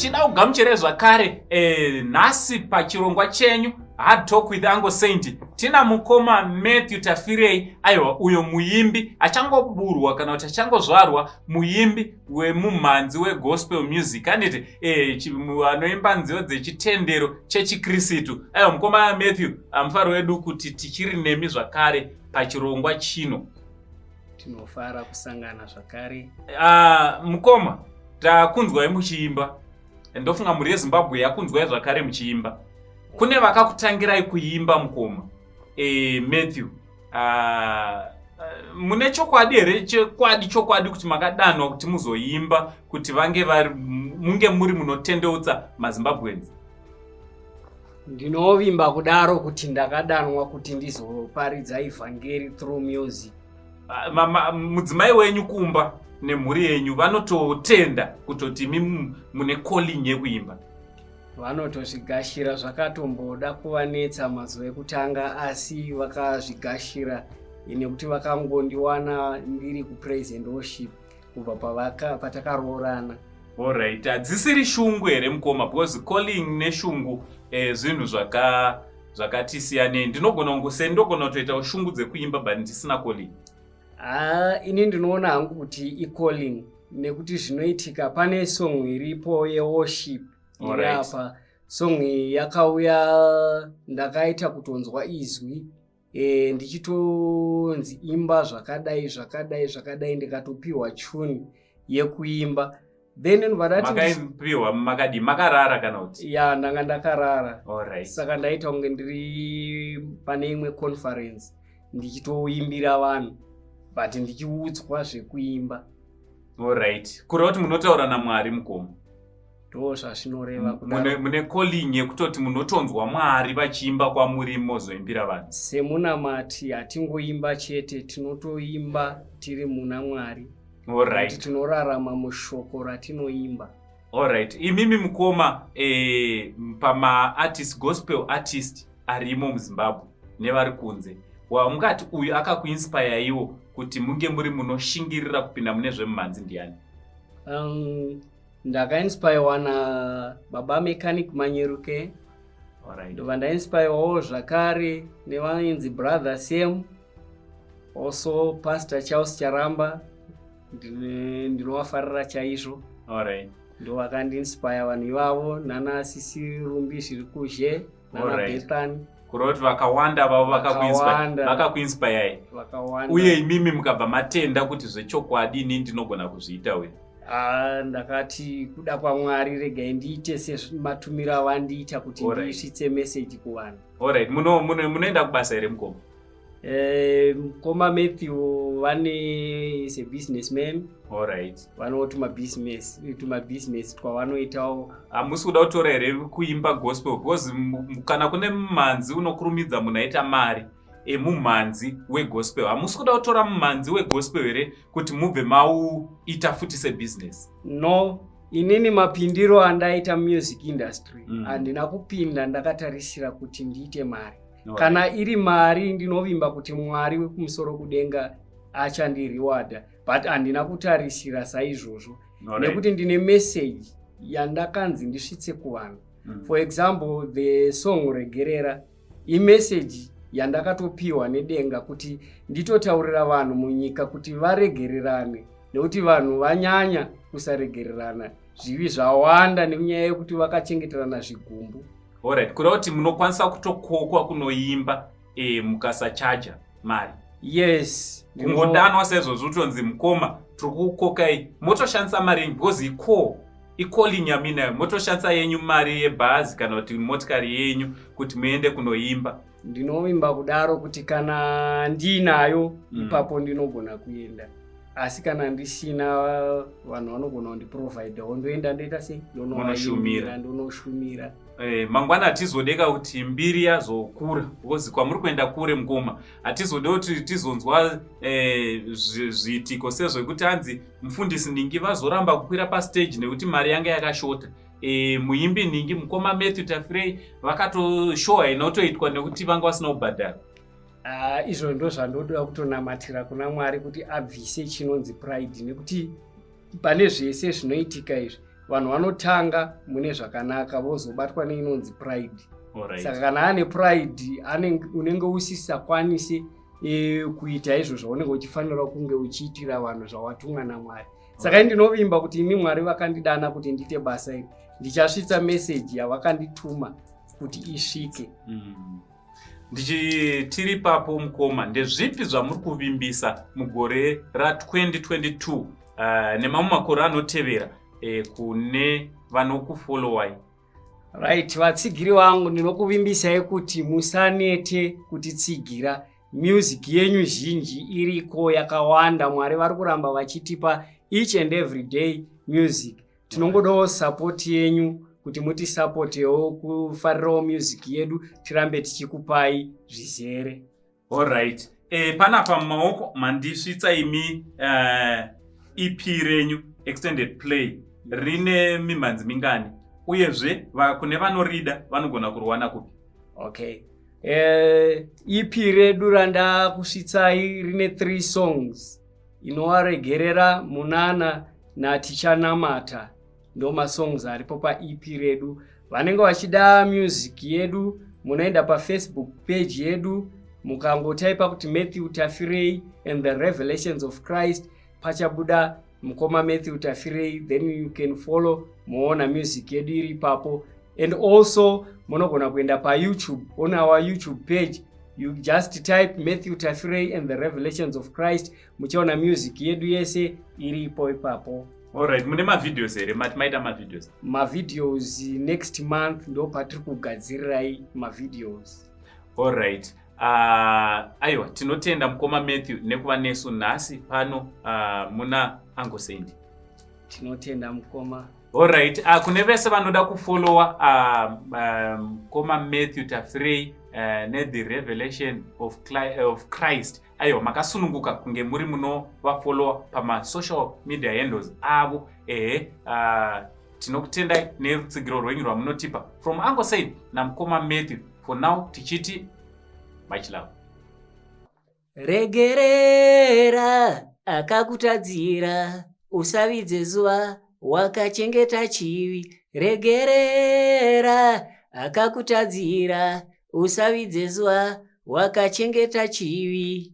tichida kugamuchira zvakare nhasi pachirongwa chenyu Hard Talk with Uncle Saint tina mukoma Matthew Tafireyi, aiwa uyo muimbi achangoburwa kana kuti achangozvarwa muimbi wemumhanzi wegospel music aniti anoimba nziyo dzechitendero chechikristu. Aiwa mukoma Matthew, mufaro wedu kuti tichiri nemi zvakare pachirongwa chino. Tinofara kusangana zvakare. Mukoma, takunzwai muchiimba. Ndofunga muri yeZimbabwe yakunzwai zvakare muchiimba. Kune vakakutangirai kuimba mukoma. Matthew, mune chokwadi here chokwadi kuti makadanwa kuti muzoimba kuti munge muri munotendeutsa maZimbabweans? Ndinovimba kudaro kuti ndakadanwa kuti ndizoparidza evhangeri through music. Mudzimai wenyu kumba nemhuri yenyu vanototenda kutoti mune calling yekuimba? Vanotozvigashira, zvakatomboda kuvanetsa mazuva ekutanga asi vakazvigashira nekuti vakangondiwana ndiri kupraise and worship kubva patakaroorana. Alright, hadzisiri shungu here mukoma, because calling neshungu zvinhu zvakati siyanei. Ndinogona kutoita shungu dzekuimba but ndisina calling. Ini ndinoona hangu kuti i-calling nekuti zvinoitika. Pane song iripo ye-worship iri apa. Song yakauya ndakaita kutonzwa izwi ndichitonzi imba zvakadai ndikatopiwa tune yekuimba. Then makaipiwa makarara kana kuti? Ya, ndanga ndakarara. Alright. Saka ndaita kunge ndiri pane imwe conference ndichitoimbira vanhu but ndichiudzwa zvekuimba. Alright. Kureva kuti munotaura naMwari mukoma? Ndo zvazvinoreva mune calling yekutoti munotonzwa Mwari vachiimba kwamuri mozoimbira vanhu? Semunamati hatingoimba chete, tinotoimba tiri muna Mwari. Alright. Tinorarama mushoko ratinoimba. Alright. Imimi mukoma pama gospel artist arimo muZimbabwe nevari kunze, wamungati uyu akakuinspire iwo kuti munge muri munoshingirira kupinda mune zvemumhanzi ndiani? Ndakainspirewa naBaba Mechanic Manyeruke. Alright. Ndobva ndainspirewawo zvakare nevanonzi Brother Sam, also Pastor Charles Charamba. Ndinovafarira chaizvo. Alright. Ndo vakandiinspire vanhu ivavo, nana Sisi Rumbi zviri kuzhe, nana Bethany. Kureva kuti vakawanda vavo vakakuinspire. Vakawanda. Uye imimi mukabva matenda kuti zvechokwadi ini ndinogona kuzviita we? Ndakati kuda kwaMwari regai ndiite sematumiro avandiita kuti ndisvitse message kuvanhu. Alright. Munoenda kubasa here mukoma? Mukoma Matthew is a businessman. Alright. Vanotuma business twavanoitawo. Hamusi kuda kutora here kuimba gospel because kana kune mumhanzi unokurumidza munaita mari mumhanzi wegospel. Hamusi kuda kutora mumhanzi wegospel here kuti mubve mauita futi sebusiness? No, inini mapindiro andaita music industry handina kupinda ndakatarisira kuti ndiite mari. Kana iri mari ndinovimba kuti Mwari wekumusoro kudenga achandiriwada, but handina kutarisira saizvozvo nekuti ndine message yandakanzi ndisvitse kuvanhu. For example, the song Regerera imessage yandakatopiwa nedenga kuti nditotaurira vanhu munyika kuti varegererane nekuti vanhu vanyanya kusaregererana, zvivi zvawanda nenyaya yekuti vakachengeterana zvigumbu. Alright. Kureva kuti munokwanisa kutokokwa kunoimba mukasachaja mari? Yes. Kungodanwa saizvozvo utonzi mukoma tiri kukokai motoshandisa mari yenyu because i-calling yamina motoshandisa yenyu mari yebhazi kana kuti motikari yenyu kuti muende kunoimba? Ndinovimba kudaro kuti kana ndinayo ipapo ndinogona kuenda, asi kana ndisina vanhu vanogona kundiprovide ndoenda ndoita sei? Ndonoshumira. Mangwana hatizodeka kuti mbiri yazokura because kwamuri kuenda kure mukoma hatizode kuti tizonzwa zviitiko sezvekuti hanzi mufundisi ningi vazoramba kukwira pastage nekuti mari yanga yakashota. Muimbi ningi mukoma Matthew Tafireyi vakatoshowa inotoitwa nekuti vanga vasina kubhadhara. Izvo ndo zvandoda kutonamatira kuna Mwari kuti abvise chinonzi pride, nekuti pane zvese zvinoitika izvi vanhu vanotanga mune zvakanaka vozobatwa neinonzi pride. Alright. Saka kana ane pride unenge usisakwanisi kuita izvo zvaunenge uchifanira kunge uchiitira vanhu zvawatumwa naMwari. Saka ndinovimba kuti ini Mwari vakandidana kuti ndiite basa iri, ndichasvitsa meseji yavakandituma kuti isvike. Tiri papo mukoma, ndezvipi zvamuri kuvimbisa mugore ra2022 nemamwe makore anotevera kune vanokufollowai? Right, vatsigiri vangu ndinokuvimbisai kuti musanete kutitsigira. Music yenyu zhinji iriko yakawanda. Mwari vari kuramba vachitipa each and every day music. Tinongodawo support yenyu kuti mutisapotewo kufarirawo music yedu, tirambe tichikupai zvizere. Alright. Panapa mumaoko mandisvitsa imi EP renyu extended play rine mimhanzi mingani, uyezve kune vanorida vanogona kurwana kupi? Okay. EP redu randakusvitsai rine 3 songs. Inowaregerera, munana natichanamata. Ndo masongs aripo pa EP redu. Vanenge vachida music yedu munoenda pa Facebook page yedu mukangotaipa kuti Matthew Tafireyi and the Revelations of Christ, pachabuda mukoma Matthew Tafireyi, then you can follow muona music yedu iri papo. And also munogona kuenda pa YouTube, on our YouTube page you just type Matthew Tafireyi and the Revelations of Christ, muchaona music yedu yese iripo ipapo. Alright, mune mavideos here, maita mavideos? Mavideos next month ndo patiri kugadzirirai mavideos. Alright. Aiwa, tinotenda mukoma Matthew nekuva nesu nhasi pano muna Uncle Sandy. Tinotenda mukoma. Alright, kune vese vanoda kufollowa mukoma Matthew Tafireyi the Revelation of Christ. Aiwa, makasununguka kunge muri munovafollowa pama social media handles avo. Tinokutendai nerutsigiro rwenyu rwamunotipa from Uncle Sandy namukoma Matthew. For now, tichiti much love. Regerera akakutadzira, usavidze zuva wakachengeta chivi. Regerera akakutadzira, usavidze zuva wakachengeta chivi.